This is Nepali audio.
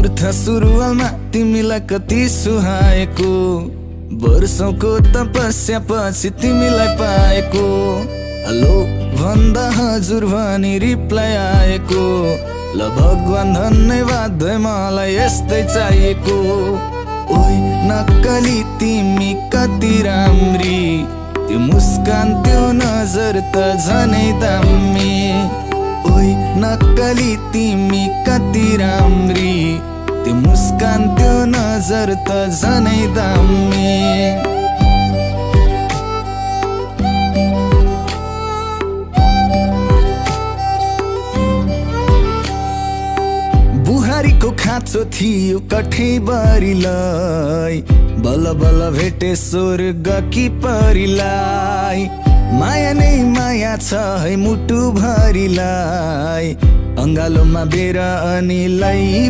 पुर्था सुरुवालमा तिमीलाई कति सुहाएको, वर्षौंको तपस्या पछि तिमीलाई पाएको। हेलो भन्दा हजुर भनी रिप्लाई आएको, ल भगवान धन्यवाद मलाई यस्तै चाहिएको। ओइ नक्कली तिमी कति राम्री, त्यो मुस्कान त्यो नजर त झनै दामी। ओइ नक्कली तिमी कति राम्री, त्यो मुस्कान त्यो नजर त झनै दामी। बुहारीको खाँचो थियो कठैबरीलाई, बल बल भेटे स्वर्गकी परिलाई। माया नै माया छ है मुटु भरिलाई, अङ्गालोमा बेर अनिलाई